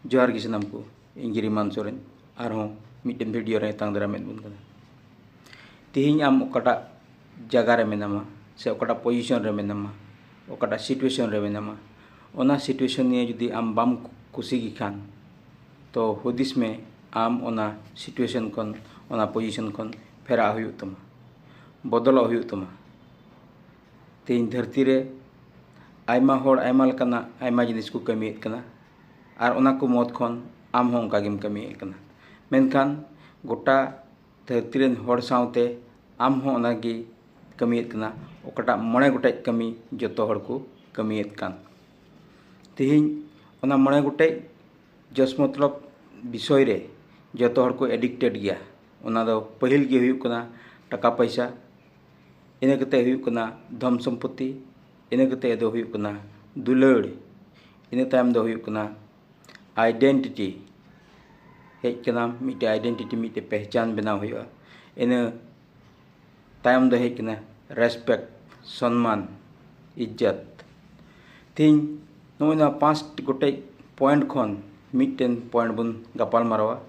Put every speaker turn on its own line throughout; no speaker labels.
जोहार गी सानाम को इन गिरिमान सोरेन आरहों मिटन वीडियो रे तांग दारामेद बुन कना तिहिं आम ओकाटा जगह रे मेनामा से ओकाटा पोजीशन रे मेनामा ओकाटा सिचुएशन रे मेनामा ओना सिचुएशन निये जुदी आम बाम कुसी गी खान तो हुदिस में आम ओना सिचुएशन खन ओना पोजीशन खन फेरा हुयुग तमा बदल हुयुग तमा तिहिं धरती रे आयमा होड़ आयमा लकाना आयमा जिनिस को कमियेद कना आर ओना को मत खन आम हों ओंका गेम कमियेद कना मेनखान गोटा धरती रेन होड़ सावते आम हों ओना गी कमियेद कना ओकाटा मणे गोटे कमी जतो होड़ को कमियेद कान तिहिं ओना मणे गोटे जस मतलब विषय रे जतो होड़ को एडिक्टेड गया ओना दो पहिल गे हुयुग कना टाका पैसा इना कते हुयुग कना धन सम्पत्ति इना कते दो हुयुग कना दुलाड़ इना तायम दो हुयुग कना आइडेंटिटी हेज कना मिटे आइडेंटिटी मिटे पहचान बनाव हुयुगा इना तायम दो हेज कना रेस्पेक्ट सम्मान इज्जत तिहिं नोना 5 गोटे पॉइंट खन मिटेन पॉइंट बुन गपाल मारवा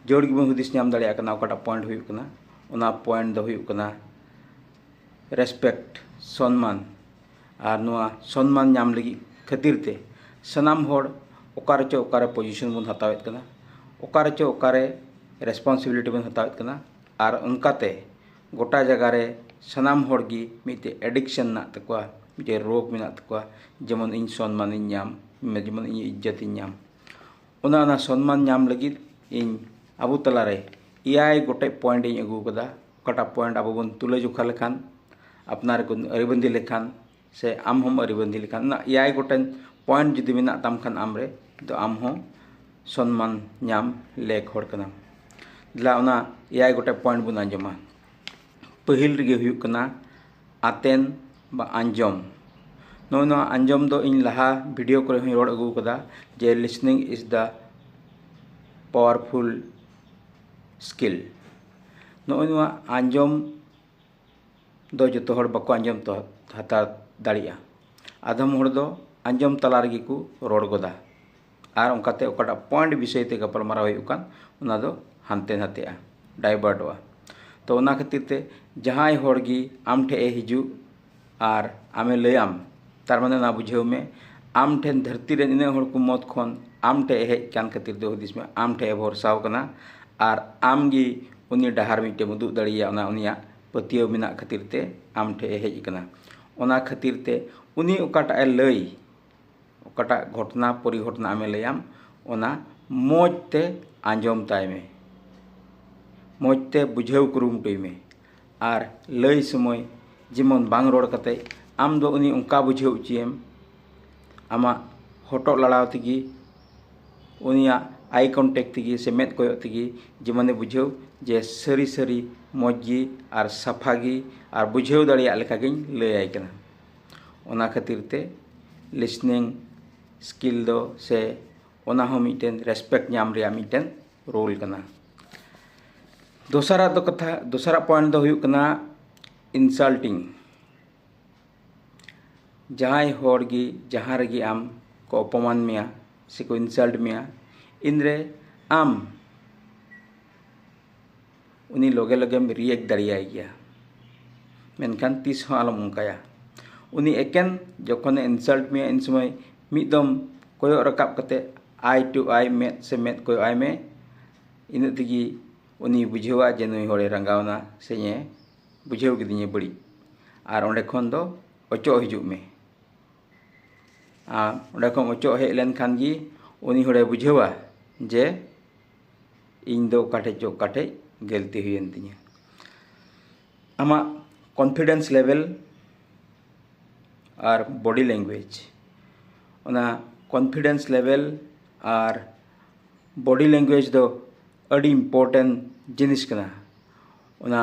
जोड़ गिबन हुदिस नाम दाड़िया कना ओकाटा पॉइंट हुयुग कना ओना पॉइंट दो हुयुग कना रेस्पेक्ट सम्मान और नोआ सम्मान नाम लगी खातिर ते सनाम होड़ ओकारे चो ओकारे पोजीशन बुन हतावेद कना ओकारे चो ओकारे रेस्पॉन्सिबिलिटी बुन हतावेद कना और उनकाते गोटा जगह रे सनाम होड़ गी मिटे एडिक्शन ना तकवा मिटे रोग मेना तकवा जेमन इन सम्मान इन नाम जेमन इन इज्जत इन नाम ओना सम्मान नाम लगी इन अबु तलारे इयाय गोटे पॉइंट इन अगू कदा ओकाटा पॉइंट अब बन तुला जोखा लेखान अपनार को अरिबंदी लेखान से आम हम अरिबंदी लेखान ना इयाय गोटेन पॉइंट जुदी मेना ताम खान आमरे तो आम हो सम्मान नाम लेक होड़ कना दिला ओना इयाय गोटे पॉइंट बुन आंजमा पहिल रिगे हुयुग कना आतेन बा आंजम नोना आंजम दो इन लहा वीडियो करे हुई रोड अगू कदा जे listening is the powerful skill नोना आंजम दो जतो होड़ बको आंजम तो हता दाड़िया आधम होड़ दो आंजम तला रगी को रोड गोदा आर उनकाते ओकाटा पॉइंट विषय ते गपाल मारा हुयुग कान ओना दो हानते नातेआ डाइवर्टवा तो ओना खातिर ते जहां होड़ गी आम ठे हिजू आर आमे लयाम तार माने ना बुझेव में आम ठेन धरती रे इने होड़ को मत खन आम ठे हेज कान खातिर दो हुदिस में आम ठे भरसाव कना आर आम गी उनी डहार मिटे मुदुग दाड़िया ओना उनिया पतियो मेना खातिर ते आम ठे हेज कना ओना खातिर ते उनी ओकाटा ए लई ओकाटा घटना परिघटना आमे लयाम ओना मोज ते आंजम ताय में मोज ते बुझेव कुरुमुटुय में आर लई समय जेमन बांग रोड कते आम दो उनी उनका बुझेव उचियम आमा हटो लड़ाव तगी उनिया आई कॉन्टेक्ट तगी से मेद कोयो तगी जेमने बुझेव जे सरी सरी मौजी आर सफागी आर बुझेव दाड़िया लेका गिन लय कना ओना खातिर ते लिसनिंग स्किल दो से ओना हो मिटेन रेस्पेक्ट नाम रे मिटेन रोल कना दोसरा दो कथा दोसरा पॉइंट दो हुयुग कना इंसल्टिंग जहां होड़ गी जहां रगी आम को अपमान मेया से को इंसल्ट मेया इनरे आम उनी लगे लगे में रिएक्ट दाड़ियाय गया मेनखान तीस हो आलम उनकाया उनी एकेन जखन इंसल्ट में इन समय मिदम कोयो रकाब कते आई टू आई मेद से मेद कोयो आई में इन तगी उनी बुझेवा जे नुई होड़े रंगावना से ने बुझेव गिदिnye बड़ी आर ओंडे खन दो ओचो हिजुग में ओंडे खन ओचो हेज लेन खान गी उनी होड़े बुझेवा जे इन दो काठे चो काठे गलती हुई तिnya आमा कॉन्फिडेंस लेवल और बॉडी लैंग्वेज ओना कॉन्फिडेंस लेवल और बॉडी लैंग्वेज दो अड़ी इम्पोर्टेंट जिनिस कना ओना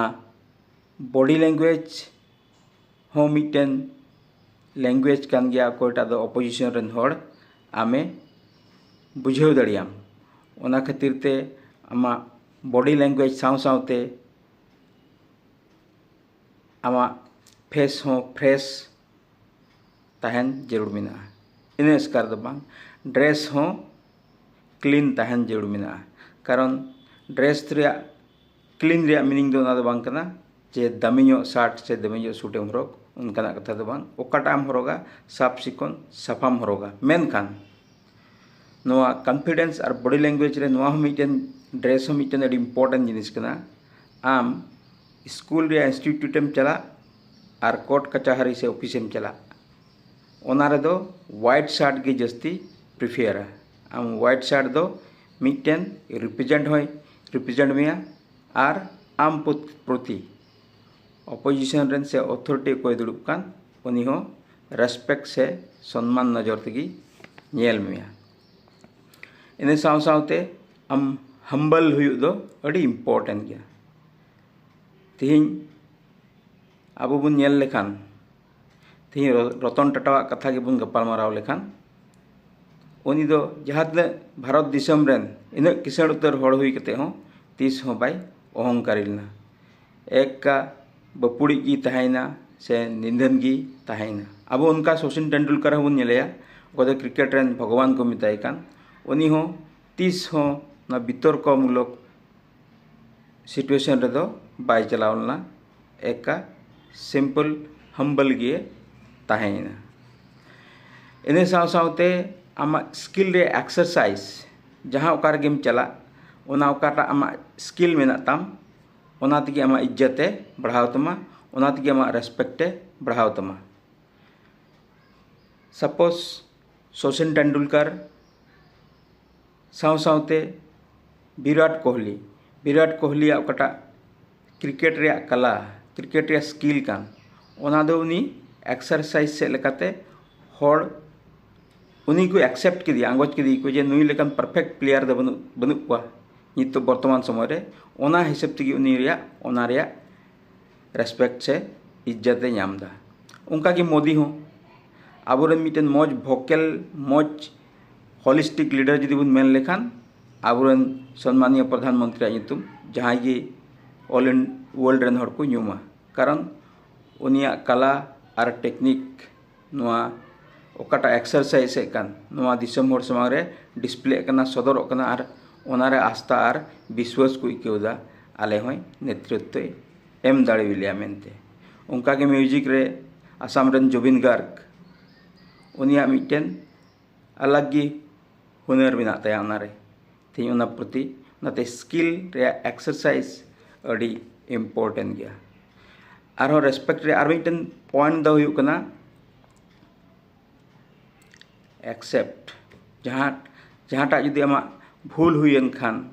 बॉडी लैंग्वेज हो मिटेन लैंग्वेज कान गया कोटा दो अपोजिशन रन होड़ आमे बुझेव दाड़ियाम ओना खातिर ते आमा बॉडी लैंग्वेज साव सावते आमा फेस हो फ्रेश तहन जरूर मेना इन एस्कार दो बांग ड्रेस हो क्लीन तहन जरूर मेना कारण ड्रेस क्लीन मीनिंग दो बांग कना जे दामी शार्ट से दामी सूट एम हरग उनका कथा दो बांग ओकाटा एम हरगा साफ सिकन साफाम हरगा मेनखान नोआ कॉन्फिडेंस और बॉडी लैंग्वेज रे नोआ मिटन ड्रेस मिटन अड़ी इम्पोर्टेंट जिनिस कना आम स्कूल रे इंस्टीट्यूट एम चला और कोर्ट कचहरी से ऑफिस एम चला ओना रे दो व्हाइट शर्ट के जस्ती प्रिफेयर आम व्हाइट शर्ट दो मिटन रिप्रेजेंट मेया और आम प्रति अपोजिशन रेन से अथॉरिटी कोई दुड़ुब कान उनी हो रेस्पेक्ट से सम्मान नजर तगी नेल मेया इन साव सावते आम हम्बल हुई दो अड़ी इम्पोर्टेंट गया तिहिं आबो बुन नेल लेखान तिहिं रतन टाटा कथा के बुन गपाल माराव लेखान उनी दो जहाँ तक भारत दिसम रेन इन किसाण उतर हड़ हुई कते हो तीस हो बाय अहंकारी लेना एक का बपुड़ी की तहाइना से निंदन की तहाइना अब उनका सचिन तेंदुलकर हो नेलेया ओको क्रिकेट रेन भगवान को मिताय कान उनी हो तीस हो ना बितर्कमूलक सिचुएशन रे दो बाय चलावलना एक का सिंपल हम्बल गे तहाइना इन साव सावते आमा स्किल रे एक्सरसाइज जहाँ ओकार गेम चला ओना ओकाटा आमा स्किल मेना ताम ओना तगी आमा इज्जते बढ़ाव तमा ओना तगी आमा रेस्पेक्टे बढ़ाव तमा सपोज सचिन तेंदुलकर साव सावते विराट कोहली ओकाटा क्रिकेट रे कला क्रिकेट रे स्किल कान ओना दो उनी एक्सरसाइज से लेकाते हड़ उनी को एक्सेप्ट की आंगोज की को जे नुई लेकान परफेक्ट प्लेयर दो बनु को नित बर्तमान समय रे ओना हिसाब तगी उनी रे रेस्पेक्ट से इज्जते नामदा उनका की मोदी हो आबोरेन मिटन मौज भोकल मौज होलिस्टिक लीडर जुदी बुन मेन लेखान आबोरेन सम्मानीय प्रधानमंत्री नितुम जहाँ गे ऑल इन वर्ल्ड रेन हड़ को न्यूमा कारण उनिया कला और टेक्निक नोआ ओकाटा एक्सरसाइज कान नोआ दिसम हड़ समांग रे डिस्प्ले कना सदर कना और ओनारे आस्था और विश्वास को इकेदा आले होय नेतृत्व एम दाड़ेविलिया मेनते उनका के म्यूजिक रे आसाम रेन जुबिन गार्ग उनिया मिटन अलग गी हुनर मेना ताया ओनारे थी ओना प्रति नाते स्किल रे एक्सरसाइज अड़ी इम्पोर्टेंट गया आरो रेस्पेक्ट रे आर मिटन पॉइंट दो हुयु कना एक्सेप्ट जहाँटा जुदी आमा भूल हुईन खान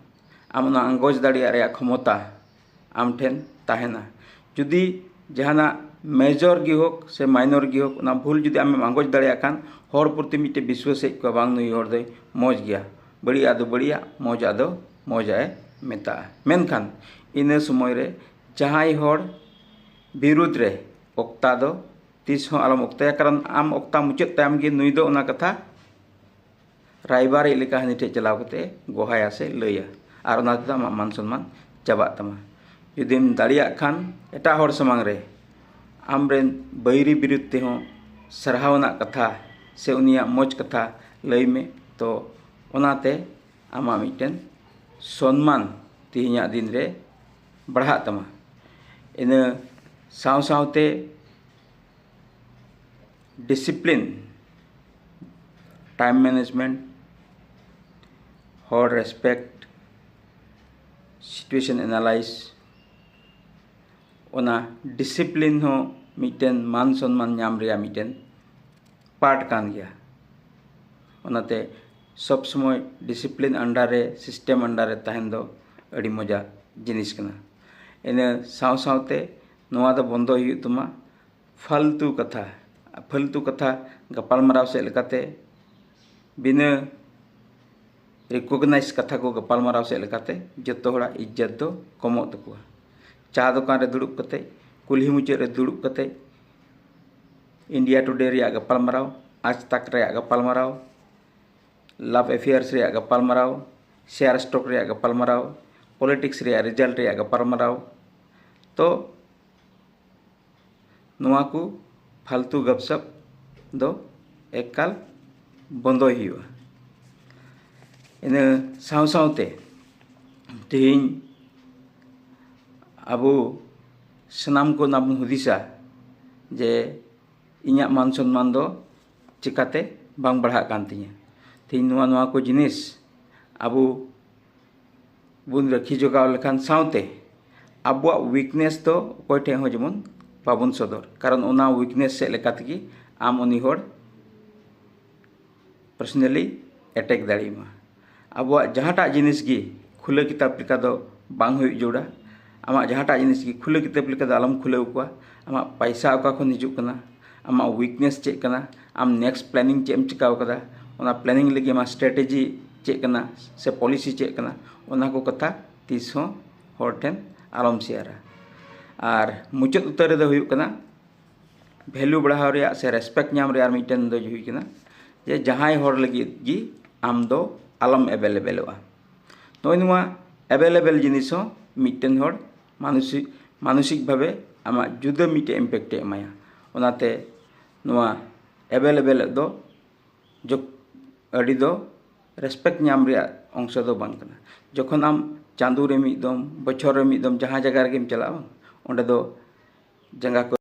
आम ना आंगोज दाड़िया रे क्षमता आम ठेन ताहेना जुदी जहाना मेजर गी होक से माइनर गी होक ना भूल जुदी आम आंगोज दाड़िया खान हर प्रति मिटे विश्वास को बांग नुई हर दे मौज गया बढ़िया दो बढ़िया मौज आए मेता मेनखान इन समय रे जहाई हर विरुद्ध रे ओक्ता दो तीस हो आलम ओक्ताया कारण आम ओक्ता मुचाद तायम गे नुई दो ओना कथा रायबार लेका हनी ठे चलाव कते गोहाया से लैया और ओना तेदा आमाग मान सम्मान चाबा तमा जुदीम दाड़िया खान एटा हर समांग रे आमरेन बैरी विरुद्ध ते हो सरहावना कथा से उनिया मौज कथा लई में तो ओनाते आमा मिटन सम्मान तिहिया दिन रे बढ़ा तमा इन साव सावते डिसिप्लिन टाइम मैनेजमेंट हर रेस्पेक्ट सिचुएशन एनालाइज ओना डिसिप्लिन हो मिटन मान सम्मान नाम रे मिटन पार्ट कान गया ओनाते सब समय डिसिप्लिन अंडर रे सिस्टम अंडर रे तहन दो अड़ी मजा जिनिस कना इन साव सावते नोआ दो बंदो हुई तुमा फालतू कथा गपालमाराव से लेकाते बिना रिकॉग्नाइज कथा को गपालमाराव से लेकाते जतो हड़ा इज्जत दो कमो तकुआ चा दुकान रे दुड़ुब कते कुल्ही मुचाद रे दुड़ुब कते इंडिया टुडे रे गपालमाराव आज तक रे गपालमाराव लव अफेयर्स रे गपालमाराव शेयर स्टॉक रे गपालमाराव पॉलिटिक्स रे रिजल्ट रे गपालमाराव तो नोआ को फालतू गपसप दो एकाल बंदो हुआ इन सावते तेहन अब सानाम को ना हुदिसा जे इᱧᱟᱜ मान सम्मान दो चिकाते बांग बढ़ा कान तिᱧᱟ तेहन नोआ को जिनिस अब बुन रखी जोगाव लेखान सावते आबुआ वीकनेस तो कोई ठे हो जेमन बाबन सदर कारण ओना वीकनेस से लेका तेगी आम उनी होड़ पर्सनली अटैक दाड़ीमा आबुआ जहाटा जिनिस गी खुला किताब लेका दो बांग हुई जोड़ा आमा जहाटा जिनिस गी खुला किताब लेका दो आलम खुलाव कुआ आमा पैसा ओका खन हिजुग कना आमा वीकनेस चेक कना आम नेक्स्ट प्लानिंग चेम चिकाव कदा ओना प्लानिंग लगी आमा स्ट्रेटेजी चेक कना से पॉलिसी चेक कना ओना को कथा तीस हो हर ठेन आलम शेयरा और मुचाद उतर दो हुई कना वैल्यू बढ़ाव रे से रेस्पेक्ट नाम रे आर मिटन दो हुई कना जे जहां हर लगी गी आम दो आलम अवेलेबलवा तो नुआ अवेलेबल जिनिस हो मिटन हर मानसिक भावे आमा जुदा मिटे इम्पैक्ट एमाया ओनाते नुआ अवेलेबल दो जो अड़ी दो रेस्पेक्ट नाम रे अंश दो बांग कना जखन आम चांदू रे मिदम बछर रे मिदम जहां जगह रे चला ओंडे दो जंगा को